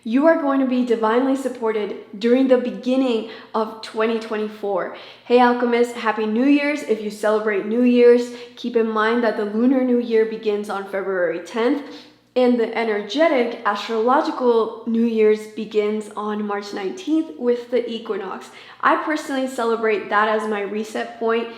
You are going to be divinely supported during the beginning of 2024. Hey alchemists, happy New Year's. If you celebrate New Year's, keep in mind that the Lunar New Year begins on February 10th and the energetic astrological New Year's begins on March 19th with the equinox. I personally celebrate that as my reset point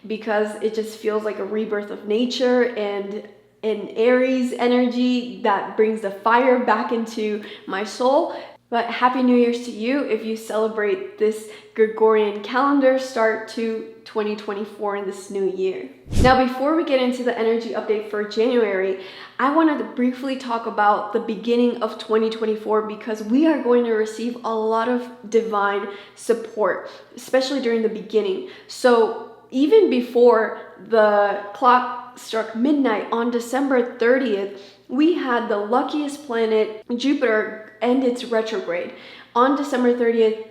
because it just feels like a rebirth of nature and an Aries energy that brings the fire back into my soul. But happy New Year's to you if you celebrate this Gregorian calendar start to 2024 in this new year. Now, before we get into the energy update for January, I wanted to briefly talk about the beginning of 2024 because we are going to receive a lot of divine support, especially during the beginning. So even before the clock struck midnight on December 30th, we had the luckiest planet, Jupiter, end its retrograde. On December 30th,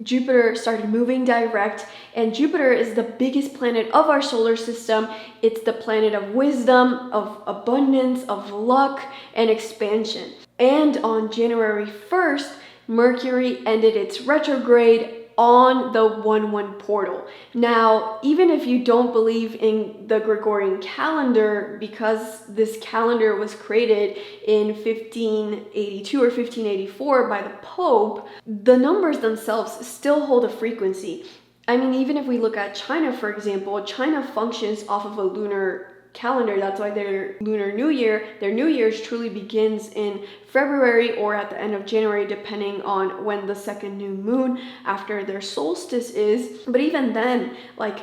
Jupiter started moving direct, and Jupiter is the biggest planet of our solar system. It's the planet of wisdom, of abundance, of luck, and expansion. And on January 1st, Mercury ended its retrograde on the 1-1 portal. Now, even if you don't believe in the Gregorian calendar, because this calendar was created in 1582 or 1584 by the Pope, the numbers themselves still hold a frequency. I mean, even if we look at China, for example, China functions off of a lunar calendar. That's why their Lunar New Year, their New Year's truly begins in February or at the end of January, depending on when the second new moon after their solstice is. But even then, like,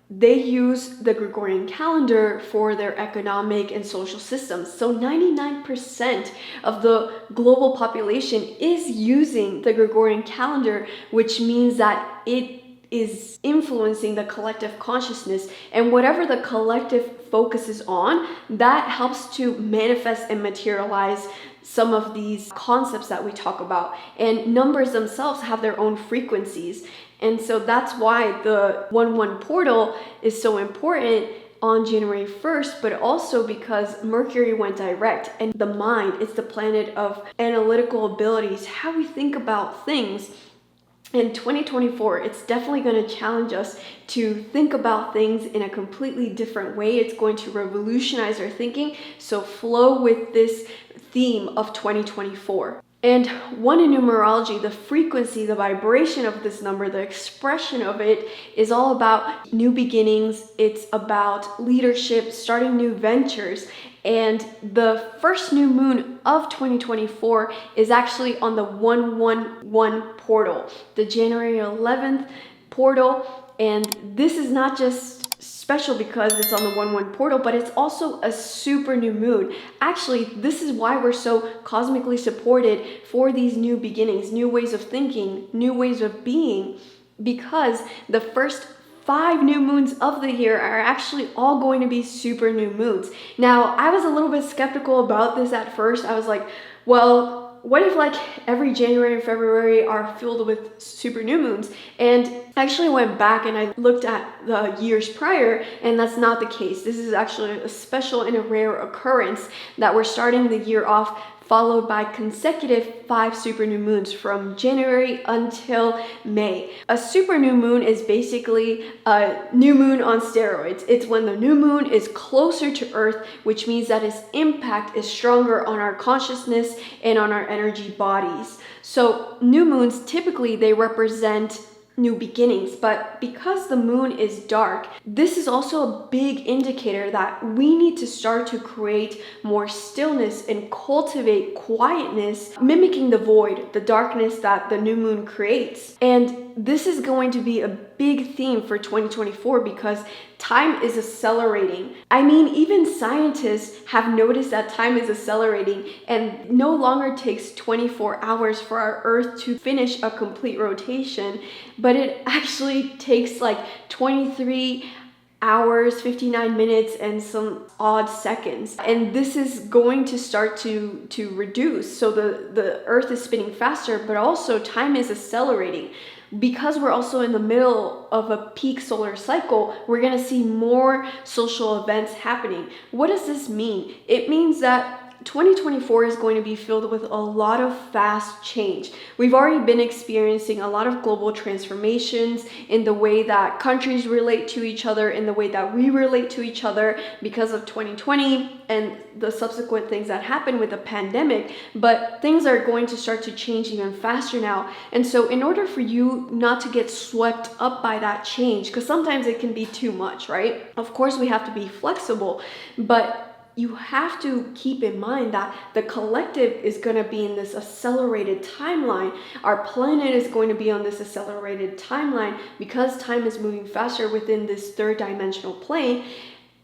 they use the Gregorian calendar for their economic and social systems. So 99% of the global population is using the Gregorian calendar, which means that it is influencing the collective consciousness, and whatever the collective focuses on, that helps to manifest and materialize some of these concepts that we talk about. And numbers themselves have their own frequencies, and so that's why the 1-1 portal is so important on January 1st, but also because Mercury went direct, and the mind is the planet of analytical abilities, how we think about things. In 2024, it's definitely going to challenge us to think about things in a completely different way. It's going to revolutionize our thinking. So flow with this theme of 2024. And one, in numerology, the frequency, the vibration of this number, the expression of it is all about new beginnings. It's about leadership, starting new ventures. And the first new moon of 2024 is actually on the 1-1-1 portal, the January 11th portal. And this is not just special because it's on the 1-1 portal, but it's also a super new moon. Actually, this is why we're so cosmically supported for these new beginnings, new ways of thinking, new ways of being, because the first 5 new moons of the year are actually all going to be super new moons. Now, I was a little bit skeptical about this at first. I was like, well, what if like every January and February are filled with super new moons? And I actually went back and I looked at the years prior, and that's not the case. This is actually a special and a rare occurrence that we're starting the year off followed by consecutive 5 super new moons from January until May. A super new moon is basically a new moon on steroids. It's when the new moon is closer to Earth, which means that its impact is stronger on our consciousness and on our energy bodies. So new moons, typically they represent new beginnings, but because the moon is dark, this is also a big indicator that we need to start to create more stillness and cultivate quietness, mimicking the void, the darkness that the new moon creates. And this is going to be a big theme for 2024 because time is accelerating. I mean, even scientists have noticed that time is accelerating and no longer takes 24 hours for our Earth to finish a complete rotation, but it actually takes like 23 hours, 59 minutes, and some odd seconds. And this is going to start to reduce. So the Earth is spinning faster, but also time is accelerating. Because we're also in the middle of a peak solar cycle, we're going to see more social events happening. What does this mean? It means that 2024 is going to be filled with a lot of fast change. We've already been experiencing a lot of global transformations in the way that countries relate to each other, in the way that we relate to each other because of 2020 and the subsequent things that happened with the pandemic. But things are going to start to change even faster now. And so in order for you not to get swept up by that change, because sometimes it can be too much, right? Of course, we have to be flexible, but you have to keep in mind that the collective is going to be in this accelerated timeline. Our planet is going to be on this accelerated timeline because time is moving faster within this third dimensional plane.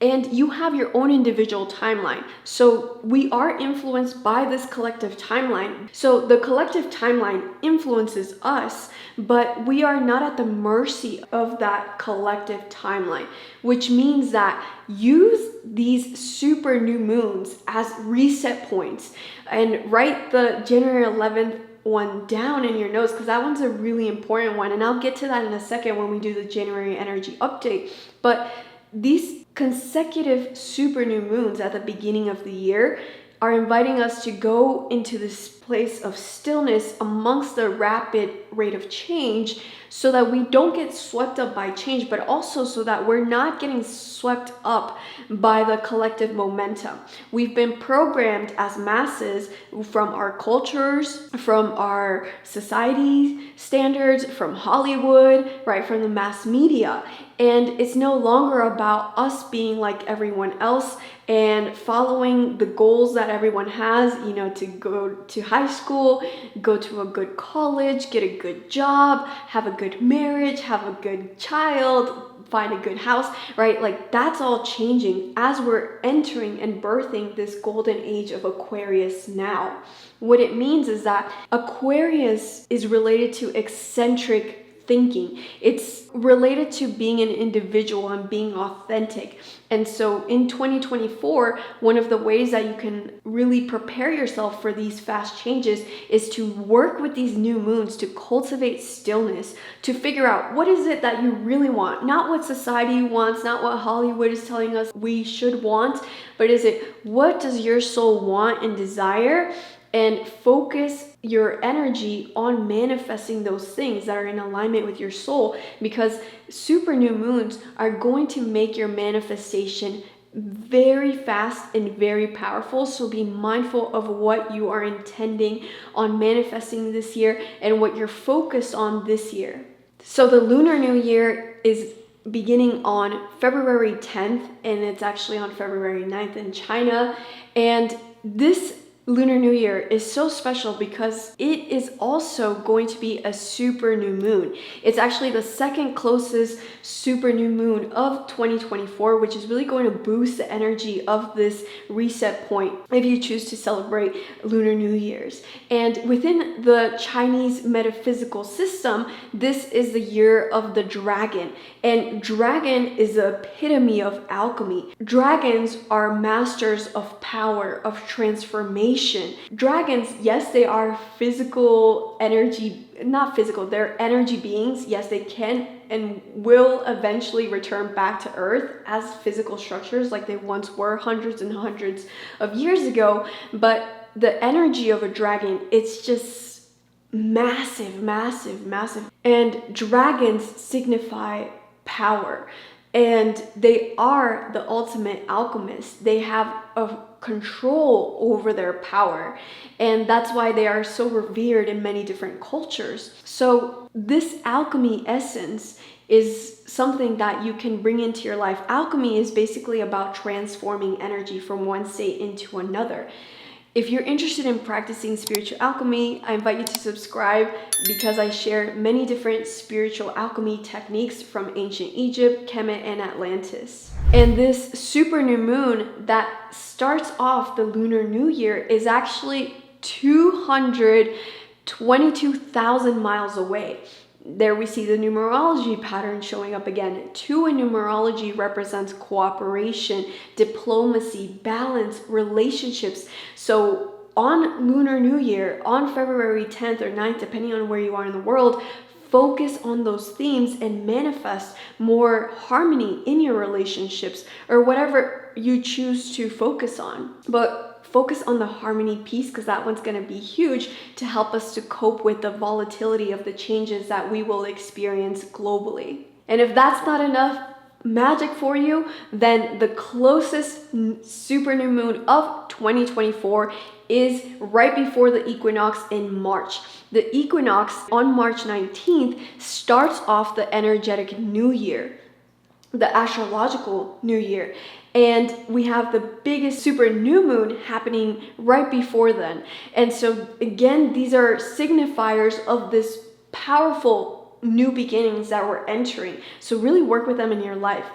And you have your own individual timeline. So we are influenced by this collective timeline. So the collective timeline influences us, but we are not at the mercy of that collective timeline, which means that use these super new moons as reset points and write the January 11th one down in your notes, because that one's a really important one. And I'll get to that in a second when we do the January energy update. But these consecutive super new moons at the beginning of the year are inviting us to go into this place of stillness amongst the rapid rate of change, so that we don't get swept up by change, but also so that we're not getting swept up by the collective momentum. We've been programmed as masses from our cultures, from our society standards, from Hollywood, right, from the mass media. And it's no longer about us being like everyone else and following the goals that everyone has, you know, to go to high school, go to a good college, get a good job, have a good marriage, have a good child, find a good house, right? Like that's all changing as we're entering and birthing this golden age of Aquarius now. What it means is that Aquarius is related to eccentric thinking. It's related to being an individual and being authentic. And so in 2024, one of the ways that you can really prepare yourself for these fast changes is to work with these new moons to cultivate stillness, to figure out what is it that you really want, not what society wants, not what Hollywood is telling us we should want, but is it what does your soul want and desire? And focus your energy on manifesting those things that are in alignment with your soul, because super new moons are going to make your manifestation very fast and very powerful. So be mindful of what you are intending on manifesting this year and what you're focused on this year. So the Lunar New Year is beginning on February 10th, and it's actually on February 9th in China. And this Lunar New Year is so special because it is also going to be a super new moon. It's actually the second closest super new moon of 2024, which is really going to boost the energy of this reset point if you choose to celebrate Lunar New Year's. And within the Chinese metaphysical system, this is the year of the dragon. And dragon is the epitome of alchemy. Dragons are masters of power, of transformation. Dragons, yes, they are physical energy, not physical, they're energy beings. Yes, they can and will eventually return back to Earth as physical structures like they once were hundreds and hundreds of years ago. But the energy of a dragon, it's just massive, massive, massive. And dragons signify power. And they are the ultimate alchemists. They have a control over their power. And that's why they are so revered in many different cultures. So this alchemy essence is something that you can bring into your life. Alchemy is basically about transforming energy from one state into another. If you're interested in practicing spiritual alchemy, I invite you to subscribe because I share many different spiritual alchemy techniques from ancient Egypt, Kemet, and Atlantis. And this super new moon that starts off the Lunar New Year is actually 222,000 miles away. There we see the numerology pattern showing up again. 2 in numerology represents cooperation, diplomacy, balance, relationships. So on Lunar New Year, on February 10th or 9th, depending on where you are in the world, focus on those themes and manifest more harmony in your relationships or whatever you choose to focus on. But focus on the harmony piece, because that one's going to be huge to help us to cope with the volatility of the changes that we will experience globally. And if that's not enough magic for you, then the closest super new moon of 2024 is right before the equinox in March. The equinox on March 19th starts off the energetic new year, the astrological new year. And we have the biggest super new moon happening right before then. And so again, these are signifiers of this powerful new beginnings that we're entering. So really work with them in your life.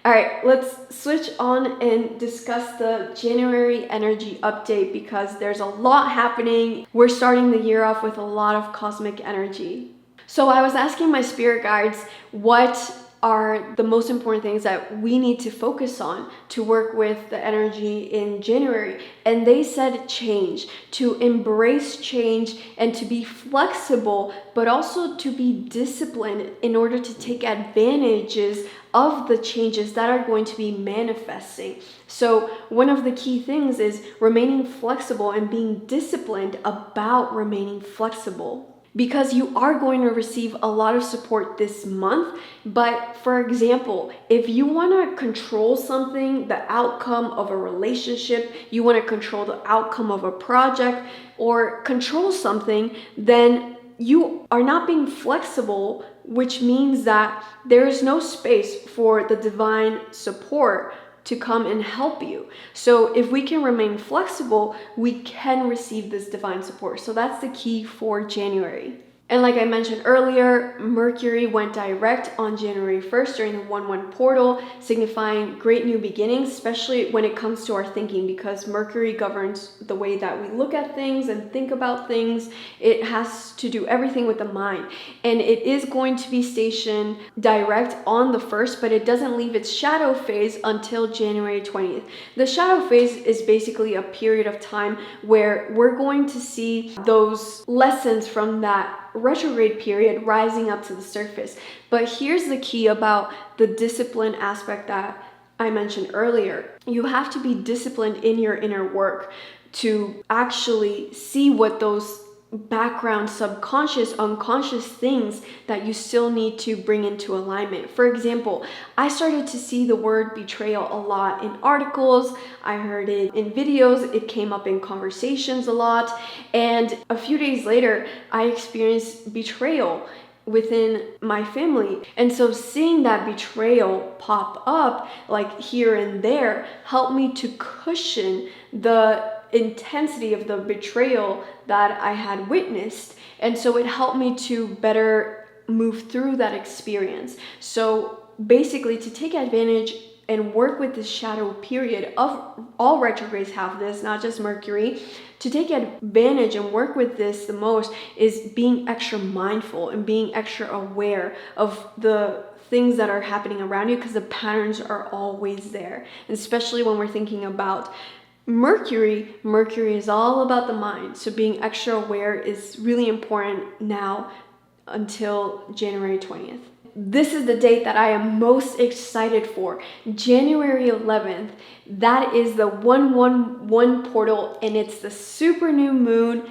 All right, let's switch on and discuss the January energy update, because there's a lot happening. We're starting the year off with a lot of cosmic energy. So I was asking my spirit guides what are the most important things that we need to focus on to work with the energy in January. And they said change, to embrace change and to be flexible, but also to be disciplined in order to take advantages of the changes that are going to be manifesting. So one of the key things is remaining flexible and being disciplined about remaining flexible, because you are going to receive a lot of support this month. But for example, if you want to control something, the outcome of a relationship, you want to control the outcome of a project or control something, then you are not being flexible, which means that there is no space for the divine support to come and help you. So if we can remain flexible, we can receive this divine support. So that's the key for January. And like I mentioned earlier, Mercury went direct on January 1st during the 1/1 portal, signifying great new beginnings, especially when it comes to our thinking, because Mercury governs the way that we look at things and think about things. It has to do everything with the mind. And it is going to be stationed direct on the 1st, but it doesn't leave its shadow phase until January 20th. The shadow phase is basically a period of time where we're going to see those lessons from that retrograde period rising up to the surface. But here's the key about the discipline aspect that I mentioned earlier. You have to be disciplined in your inner work to actually see what those background, subconscious, unconscious things that you still need to bring into alignment. For example, I started to see the word betrayal a lot in articles. I heard it in videos. It came up in conversations a lot. And a few days later, I experienced betrayal within my family. And so seeing that betrayal pop up like here and there helped me to cushion the intensity of the betrayal that I had witnessed. And so it helped me to better move through that experience. So basically, to take advantage and work with this shadow period, of all retrogrades have this, not just Mercury, to take advantage and work with this the most is being extra mindful and being extra aware of the things that are happening around you, because the patterns are always there. And especially when we're thinking about Mercury is all about the mind. So being extra aware is really important now until January 20th. This is the date that I am most excited for. January 11th. That is the 1/1 portal, and it's the super new moon.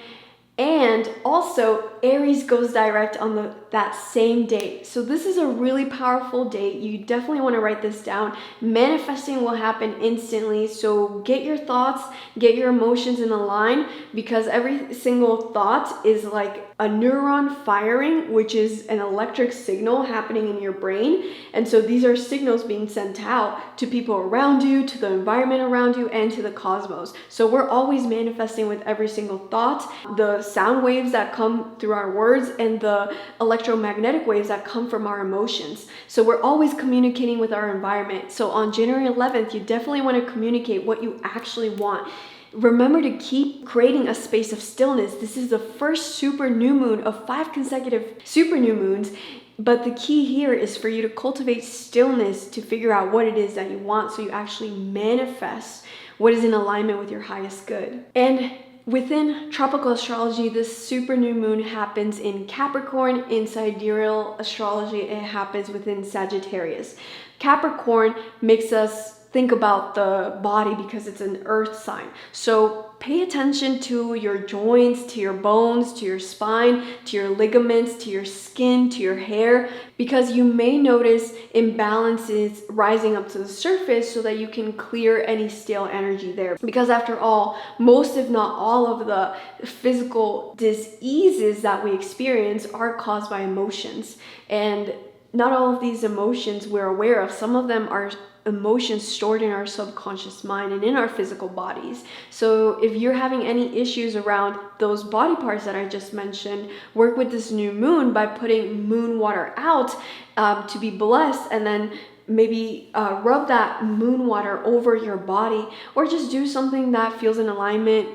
And also Aries goes direct on that same date. So this is a really powerful date. You definitely want to write this down. Manifesting will happen instantly. So get your thoughts, get your emotions in a line, because every single thought is like a neuron firing, which is an electric signal happening in your brain. And so these are signals being sent out to people around you, to the environment around you, and to the cosmos. So we're always manifesting with every single thought. The sound waves that come through our words and the electromagnetic waves that come from our emotions. So we're always communicating with our environment. So on January 11th, you definitely want to communicate what you actually want. Remember to keep creating a space of stillness. This is the first super new moon of 5 consecutive super new moons. But the key here is for you to cultivate stillness to figure out what it is that you want, so you actually manifest what is in alignment with your highest good. And within tropical astrology, this super new moon happens in Capricorn. In sidereal astrology, it happens within Sagittarius. Capricorn makes us think about the body because it's an earth sign. So pay attention to your joints, to your bones, to your spine, to your ligaments, to your skin, to your hair, because you may notice imbalances rising up to the surface so that you can clear any stale energy there. Because after all, most if not all of the physical diseases that we experience are caused by emotions. And not all of these emotions we're aware of. Some of them are emotions stored in our subconscious mind and in our physical bodies. So if you're having any issues around those body parts that I just mentioned, work with this new moon by putting moon water out to be blessed, and then maybe rub that moon water over your body, or just do something that feels in alignment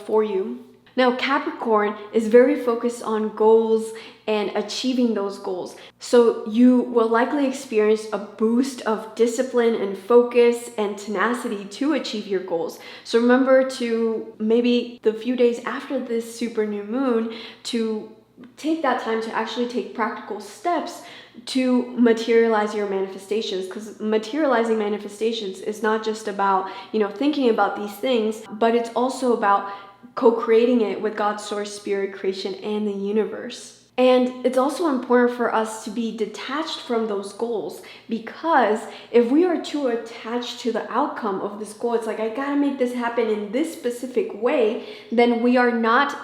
for you. Now, Capricorn is very focused on goals and achieving those goals. So you will likely experience a boost of discipline and focus and tenacity to achieve your goals. So remember to maybe the few days after this super new moon to take that time to actually take practical steps to materialize your manifestations, because materializing manifestations is not just about, thinking about these things, but it's also about co-creating it with God's source, spirit, creation, and the universe. And it's also important for us to be detached from those goals, because if we are too attached to the outcome of this goal, it's like, I gotta make this happen in this specific way, then we are not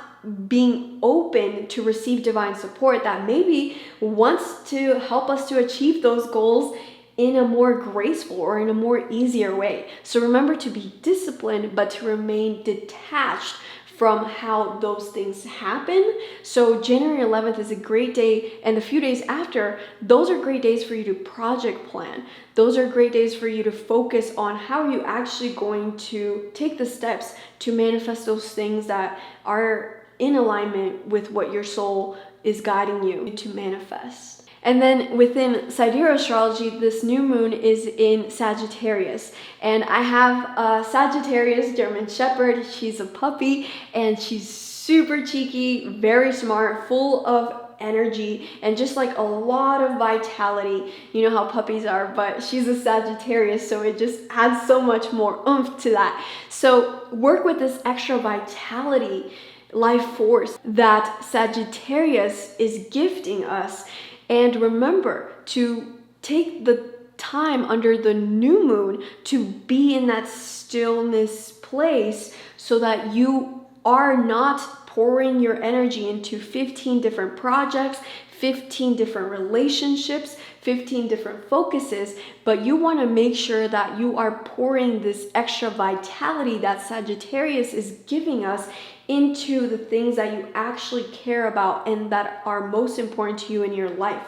being open to receive divine support that maybe wants to help us to achieve those goals in a more graceful or in a more easier way. So remember to be disciplined, but to remain detached from how those things happen. So January 11th is a great day, and the few days after, those are great days for you to project plan. Those are great days for you to focus on how are you actually going to take the steps to manifest those things that are in alignment with what your soul is guiding you to manifest. And then within sidereal astrology, this new moon is in Sagittarius. And I have a Sagittarius German Shepherd. She's a puppy, and she's super cheeky, very smart, full of energy, and just like a lot of vitality. You know how puppies are, but she's a Sagittarius, so it just adds so much more oomph to that. So work with this extra vitality, life force that Sagittarius is gifting us. And remember to take the time under the new moon to be in that stillness place, so that you are not pouring your energy into 15 different projects, 15 different relationships, 15 different focuses, but you want to make sure that you are pouring this extra vitality that Sagittarius is giving us into the things that you actually care about and that are most important to you in your life.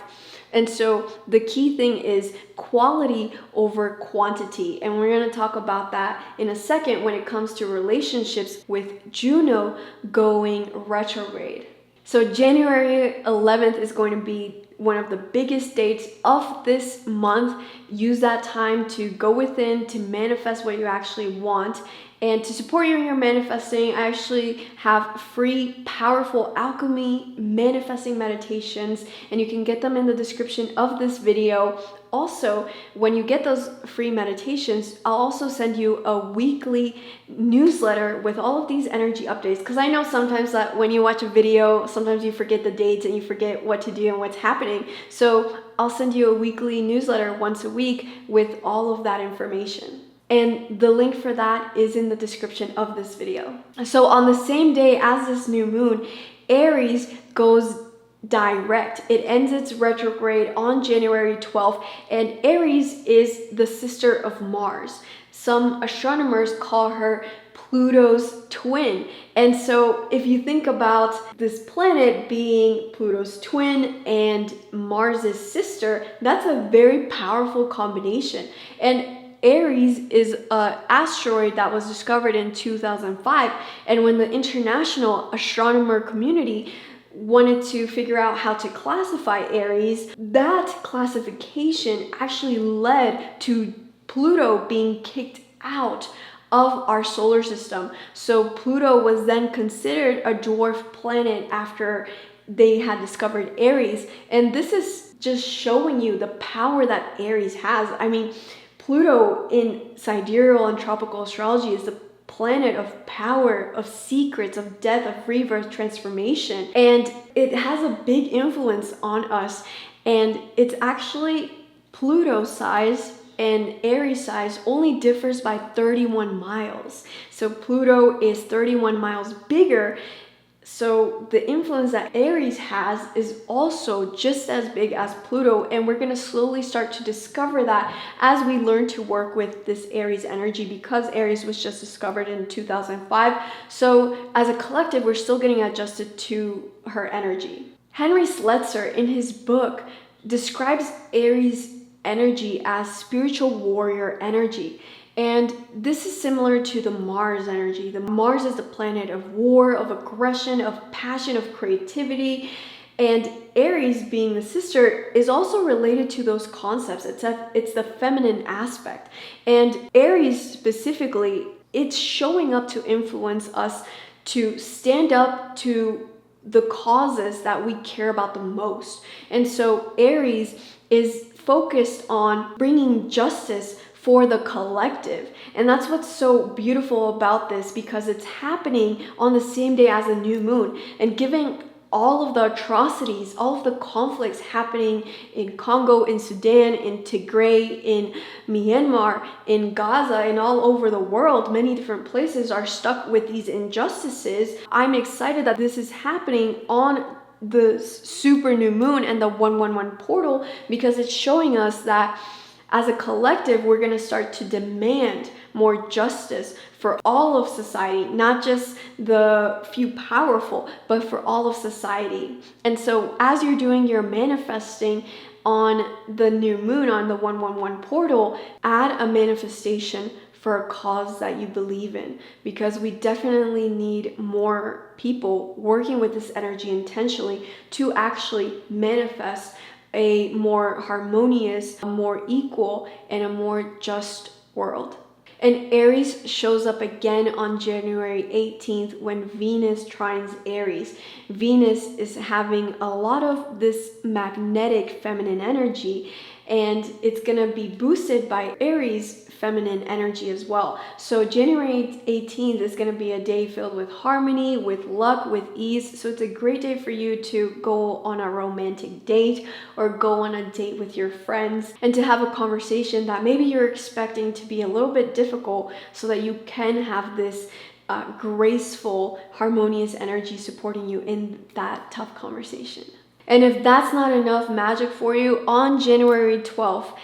And so the key thing is quality over quantity. And we're going to talk about that in a second when it comes to relationships with Juno going retrograde. So January 11th is going to be one of the biggest dates of this month. Use that time to go within, to manifest what you actually want. And to support you in your manifesting, I actually have free, powerful alchemy manifesting meditations, and you can get them in the description of this video. Also, when you get those free meditations, I'll also send you a weekly newsletter with all of these energy updates, because I know sometimes that when you watch a video, sometimes you forget the dates and you forget what to do and what's happening. So I'll send you a weekly newsletter once a week with all of that information. And the link for that is in the description of this video. So on the same day as this new moon, Aries goes direct. It ends its retrograde on January 12th, and Aries is the sister of Mars. Some astronomers call her Pluto's twin. And so if you think about this planet being Pluto's twin and Mars's sister, that's a very powerful combination. And Aries is an asteroid that was discovered in 2005, and when the international astronomer community wanted to figure out how to classify Aries, that classification actually led to Pluto being kicked out of our solar system. So Pluto was then considered a dwarf planet after they had discovered Aries, and this is just showing you the power that Aries has. I mean, Pluto in sidereal and tropical astrology is the planet of power, of secrets, of death, of rebirth, transformation. And it has a big influence on us. And it's actually Pluto size and Aries size only differs by 31 miles. So Pluto is 31 miles bigger. So the influence that Aries has is also just as big as Pluto, and we're going to slowly start to discover that as we learn to work with this Aries energy, because Aries was just discovered in 2005. So as a collective, we're still getting adjusted to her energy. Henry Sletzer, in his book, describes Aries energy as spiritual warrior energy. And this is similar to the Mars energy. The Mars is the planet of war, of aggression, of passion, of creativity. And Aries, being the sister, is also related to those concepts. It's the feminine aspect. And Aries specifically, it's showing up to influence us to stand up to the causes that we care about the most. And so Aries is focused on bringing justice for the collective. And that's what's so beautiful about this, because it's happening on the same day as a new moon, and giving all of the atrocities, all of the conflicts happening in Congo, in Sudan, in Tigray, in Myanmar, in Gaza, and all over the world. Many different places are stuck with these injustices. I'm excited that this is happening on the super new moon and the 111 portal, because it's showing us that as a collective, we're going to start to demand more justice for all of society, not just the few powerful, but for all of society. And so as you're doing your manifesting on the new moon, on the 111 portal, add a manifestation for a cause that you believe in, because we definitely need more people working with this energy intentionally to actually manifest a more harmonious, a more equal, and a more just world. And Aries shows up again on January 18th when Venus trines Aries. Venus is having a lot of this magnetic feminine energy, and it's gonna be boosted by Aries feminine energy as well. So January 18th is going to be a day filled with harmony, with luck, with ease. So it's a great day for you to go on a romantic date or go on a date with your friends and to have a conversation that maybe you're expecting to be a little bit difficult, so that you can have this graceful, harmonious energy supporting you in that tough conversation. And if that's not enough magic for you, on January 12th,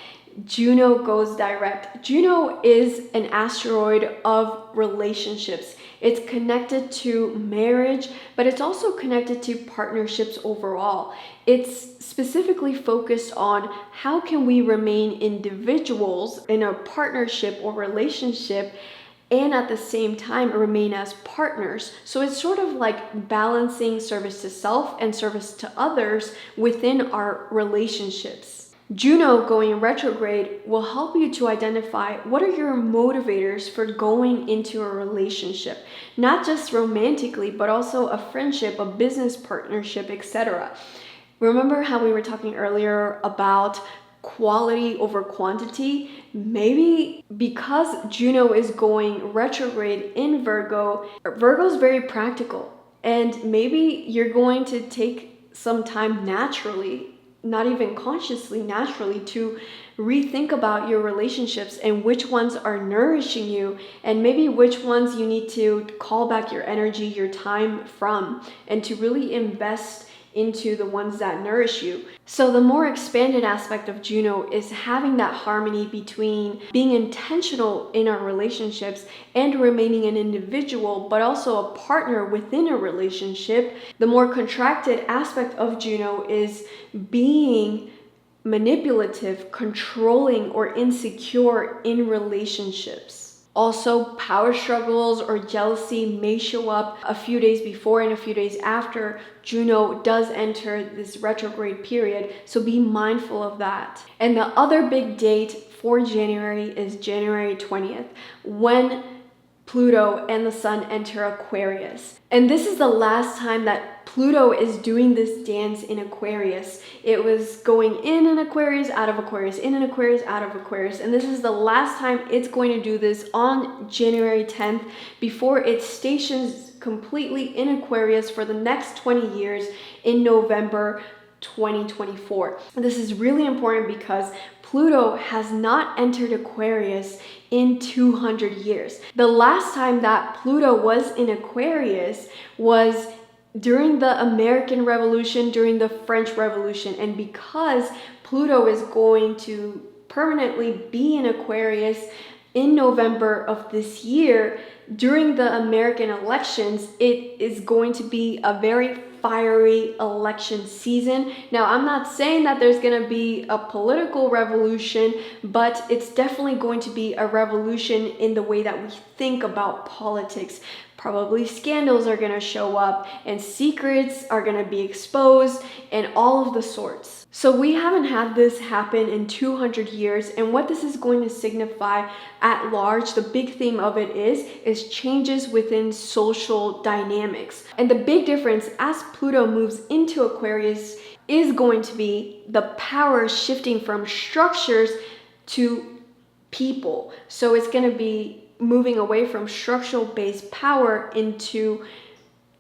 Juno goes direct. Juno is an asteroid of relationships. It's connected to marriage, but it's also connected to partnerships overall. It's specifically focused on how can we remain individuals in a partnership or relationship and at the same time remain as partners. So it's sort of like balancing service to self and service to others within our relationships. Juno going retrograde will help you to identify what are your motivators for going into a relationship, not just romantically, but also a friendship, a business partnership, etc. Remember how we were talking earlier about quality over quantity? Maybe because Juno is going retrograde in Virgo, Virgo's very practical, and maybe you're going to take some time naturally, not even consciously, naturally, to rethink about your relationships and which ones are nourishing you, and maybe which ones you need to call back your energy, your time from, and to really invest into the ones that nourish you. So the more expanded aspect of Juno is having that harmony between being intentional in our relationships and remaining an individual, but also a partner within a relationship. The more contracted aspect of Juno is being manipulative, controlling, or insecure in relationships. Also, power struggles or jealousy may show up a few days before and a few days after Juno does enter this retrograde period, so be mindful of that. And the other big date for January is January 20th, when Pluto and the Sun enter Aquarius. And this is the last time that Pluto is doing this dance in Aquarius. It was going in an Aquarius, out of Aquarius, in an Aquarius, out of Aquarius. And this is the last time it's going to do this on January 10th before it stations completely in Aquarius for the next 20 years in November 2024. This is really important because Pluto has not entered Aquarius in 200 years. The last time that Pluto was in Aquarius was during the American Revolution, during the French Revolution. And because Pluto is going to permanently be in Aquarius in November of this year, during the American elections, it is going to be a very fiery election season. Now, I'm not saying that there's going to be a political revolution, but it's definitely going to be a revolution in the way that we think about politics. Probably scandals are going to show up and secrets are going to be exposed and all of the sorts. So we haven't had this happen in 200 years, and what this is going to signify at large, the big theme of it is changes within social dynamics. And the big difference as Pluto moves into Aquarius is going to be the power shifting from structures to people. So it's going to be moving away from structural based power into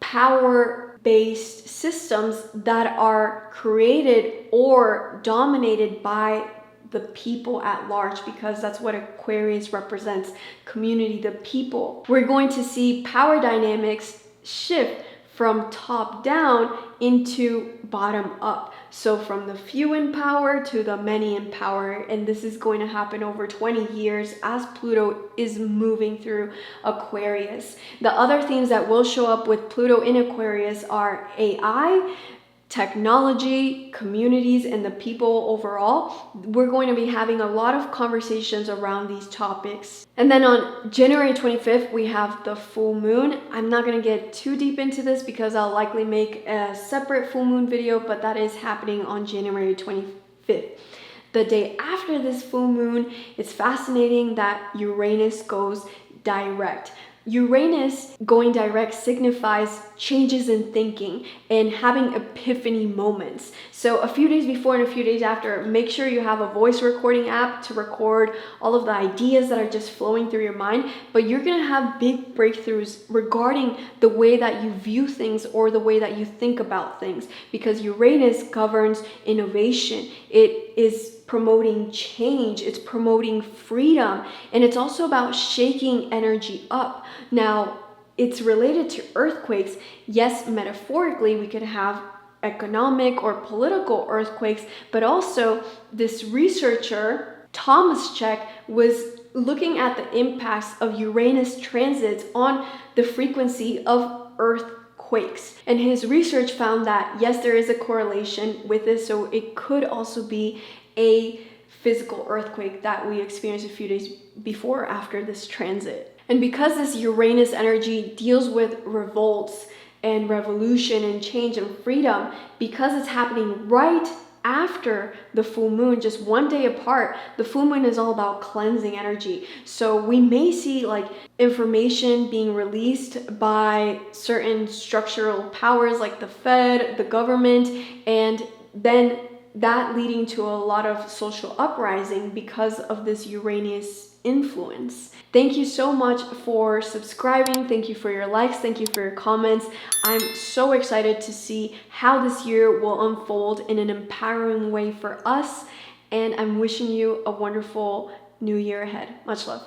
power-based systems that are created or dominated by the people at large, because that's what Aquarius represents, community, the people. We're going to see power dynamics shift from top down into bottom up. So from the few in power to the many in power. And this is going to happen over 20 years as Pluto is moving through Aquarius. The other themes that will show up with Pluto in Aquarius are AI, technology, communities, and the people overall. We're going to be having a lot of conversations around these topics. And then on January 25th, we have the full moon. I'm not going to get too deep into this because I'll likely make a separate full moon video, but that is happening on January 25th. The day after this full moon, it's fascinating that Uranus goes direct. Uranus going direct signifies changes in thinking and having epiphany moments. So a few days before and a few days after, make sure you have a voice recording app to record all of the ideas that are just flowing through your mind. But you're going to have big breakthroughs regarding the way that you view things or the way that you think about things, because Uranus governs innovation. It is promoting change, it's promoting freedom, and it's also about shaking energy up. Now, it's related to earthquakes. Yes, metaphorically, we could have economic or political earthquakes, but also this researcher, Thomas Cech, was looking at the impacts of Uranus transits on the frequency of earthquakes. And his research found that, yes, there is a correlation with this, so it could also be a physical earthquake that we experienced a few days before or after this transit. And because this Uranus energy deals with revolts and revolution and change and freedom, because it's happening right after the full moon, just one day apart, the full moon is all about cleansing energy. So we may see like information being released by certain structural powers like the Fed, the government, and then that leading to a lot of social uprising because of this Uranus influence. Thank you so much for subscribing. Thank you for your likes. Thank you for your comments. I'm so excited to see how this year will unfold in an empowering way for us. And I'm wishing you a wonderful new year ahead. Much love.